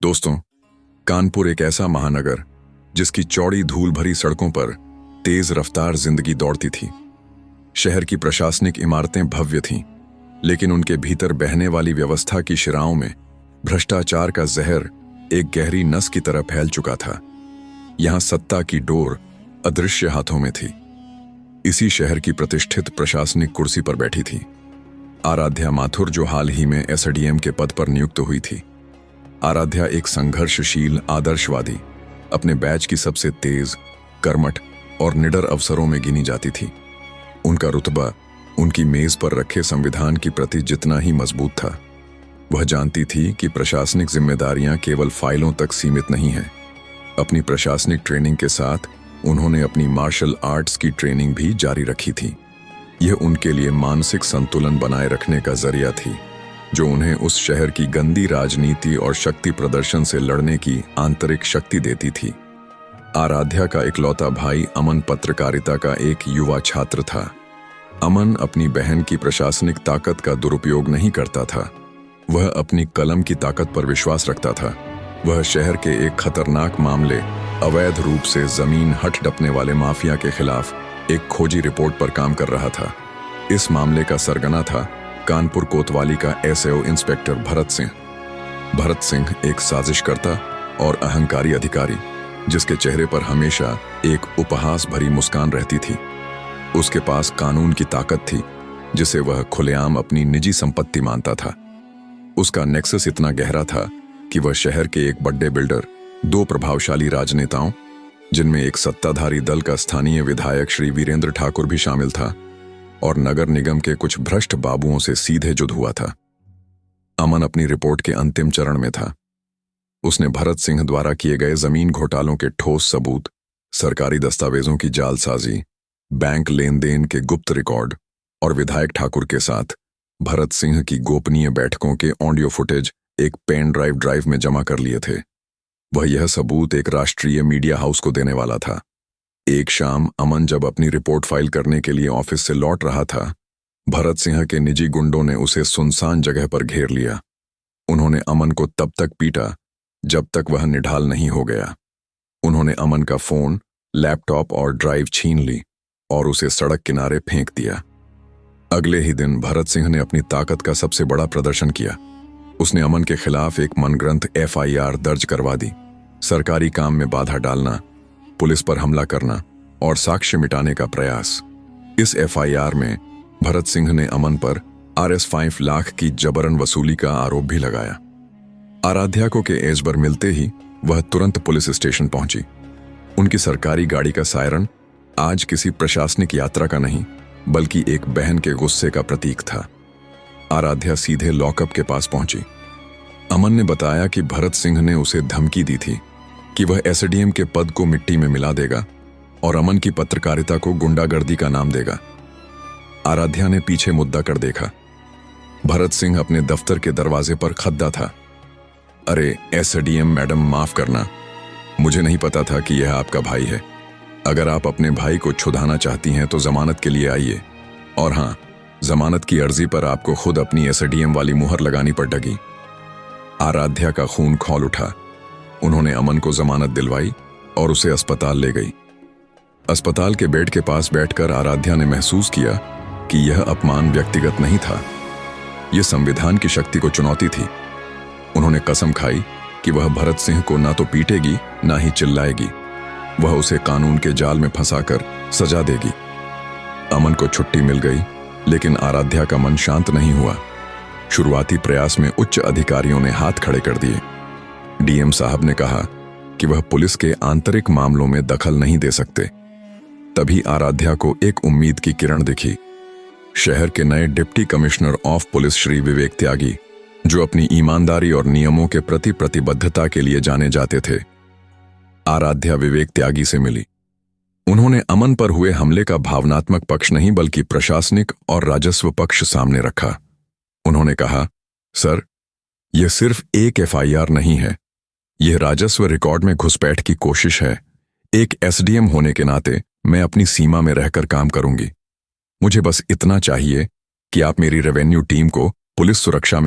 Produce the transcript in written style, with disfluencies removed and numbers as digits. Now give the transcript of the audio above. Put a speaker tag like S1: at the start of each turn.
S1: दोस्तों, कानपुर एक ऐसा महानगर जिसकी चौड़ी धूल भरी सड़कों पर तेज रफ्तार जिंदगी दौड़ती थी। शहर की प्रशासनिक इमारतें भव्य थीं, लेकिन उनके भीतर बहने वाली व्यवस्था की शिराओं में भ्रष्टाचार का जहर एक गहरी नस की तरह फैल चुका था। यहां सत्ता की डोर अदृश्य हाथों में थी। इसी शहर की प्रतिष्ठित प्रशासनिक कुर्सी पर बैठी थी आराध्या माथुर, जो हाल ही में एसडीएम के पद पर नियुक्त हुई थी। आराध्या एक संघर्षशील आदर्शवादी, अपने बैच की सबसे तेज, कर्मठ और निडर अफसरों में गिनी जाती थी। उनका रुतबा उनकी मेज पर रखे संविधान की प्रति जितना ही मजबूत था। वह जानती थी कि प्रशासनिक जिम्मेदारियां केवल फाइलों तक सीमित नहीं हैं। अपनी प्रशासनिक ट्रेनिंग के साथ उन्होंने अपनी मार्शल आर्ट्स की ट्रेनिंग भी जारी रखी थी। यह उनके लिए मानसिक संतुलन बनाए रखने का जरिया थी, जो उन्हें उस शहर की गंदी राजनीति और शक्ति प्रदर्शन से लड़ने की आंतरिक शक्ति देती थी। आराध्या का इकलौता भाई अमन पत्रकारिता का एक युवा छात्र था। अमन अपनी बहन की प्रशासनिक ताकत का दुरुपयोग नहीं करता था। वह अपनी कलम की ताकत पर विश्वास रखता था। वह शहर के एक खतरनाक मामले, अवैध रूप से जमीन हड़पने वाले माफिया के खिलाफ एक खोजी रिपोर्ट पर काम कर रहा था। इस मामले का सरगना था कानपुर कोतवाली का एसओ इंस्पेक्टर भरत सिंह। भरत सिंह एक साजिशकर्ता और अहंकारी अधिकारी, जिसके चेहरे पर हमेशा एक उपहास भरी मुस्कान रहती थी। उसके पास कानून की ताकत थी, जिसे वह खुलेआम अपनी निजी संपत्ति मानता था। उसका नेक्सस इतना गहरा था कि वह शहर के एक बड़े बिल्डर, दो प्रभावशाली राजनेताओं, जिनमें एक सत्ताधारी दल का स्थानीय विधायक श्री वीरेंद्र ठाकुर भी शामिल था, और नगर निगम के कुछ भ्रष्ट बाबुओं से सीधे युद्ध हुआ था। अमन अपनी रिपोर्ट के अंतिम चरण में था। उसने भरत सिंह द्वारा किए गए जमीन घोटालों के ठोस सबूत, सरकारी दस्तावेजों की जालसाजी, बैंक लेन देन के गुप्त रिकॉर्ड और विधायक ठाकुर के साथ भरत सिंह की गोपनीय बैठकों के ऑडियो फुटेज एक पेन ड्राइव में जमा कर लिए थे। वह यह सबूत एक राष्ट्रीय मीडिया हाउस को देने वाला था। एक शाम अमन जब अपनी रिपोर्ट फाइल करने के लिए ऑफिस से लौट रहा था, भरत सिंह के निजी गुंडों ने उसे सुनसान जगह पर घेर लिया। उन्होंने अमन को तब तक पीटा जब तक वह निढाल नहीं हो गया। उन्होंने अमन का फोन, लैपटॉप और ड्राइव छीन ली और उसे सड़क किनारे फेंक दिया। अगले ही दिन भरत सिंह ने अपनी ताकत का सबसे बड़ा प्रदर्शन किया। उसने अमन के खिलाफ एक मनगढ़ंत एफआईआर दर्ज करवा दी। सरकारी काम में बाधा डालना, पुलिस पर हमला करना और साक्ष्य मिटाने का प्रयास। इस एफआईआर में भरत सिंह ने अमन पर Rs 5 लाख की जबरन वसूली का आरोप भी लगाया। आराध्या को के एजबर मिलते ही वह तुरंत पुलिस स्टेशन पहुंची। उनकी सरकारी गाड़ी का सायरन आज किसी प्रशासनिक यात्रा का नहीं, बल्कि एक बहन के गुस्से का प्रतीक था। आराध्या सीधे लॉकअप के पास पहुंची। अमन ने बताया कि भरत सिंह ने उसे धमकी दी थी कि वह एसडीएम के पद को मिट्टी में मिला देगा और अमन की पत्रकारिता को गुंडागर्दी का नाम देगा। आराध्या ने पीछे मुद्दा कर देखा। भरत सिंह अपने दफ्तर के दरवाजे पर खद्दा था। अरे एसडीएम मैडम, माफ करना, मुझे नहीं पता था कि यह आपका भाई है। अगर आप अपने भाई को छुड़ाना चाहती हैं तो जमानत के लिए आइए। और हाँ, जमानत की अर्जी पर आपको खुद अपनी एसडीएम वाली मुहर लगानी पड़ेगी। आराध्या का खून खौल उठा। उन्होंने अमन को जमानत दिलवाई और उसे अस्पताल ले गई। अस्पताल के बेड के पास बैठकर आराध्या ने महसूस किया कि यह अपमान व्यक्तिगत नहीं था, यह संविधान की शक्ति को चुनौती थी। उन्होंने कसम खाई कि वह भरत सिंह को ना तो पीटेगी, ना ही चिल्लाएगी। वह उसे कानून के जाल में फंसाकर सजा देगी। अमन को छुट्टी मिल गई, लेकिन आराध्या का मन शांत नहीं हुआ। शुरुआती प्रयास में उच्च अधिकारियों ने हाथ खड़े कर दिए। डीएम साहब ने कहा कि वह पुलिस के आंतरिक मामलों में दखल नहीं दे सकते। तभी आराध्या को एक उम्मीद की किरण दिखी। शहर के नए deputy commissioner of police Shri Vivek Tyagi, जो अपनी ईमानदारी और नियमों के प्रति प्रतिबद्धता के लिए जाने जाते थे। आराध्या विवेक त्यागी से मिली। उन्होंने अमन पर हुए हमले का भावनात्मक पक्ष नहीं, बल्कि प्रशासनिक और राजस्व पक्ष सामने रखा। उन्होंने कहा, सर, यह सिर्फ एक एफआईआर नहीं है, यह राजस्व रिकॉर्ड में घुसपैठ की कोशिश है। एक एसडीएम होने के नाते मैं अपनी सीमा में रहकर काम करूंगी। मुझे बस इतना चाहिए कि आप मेरी रेवेन्यू टीम को पुलिस सुरक्षा में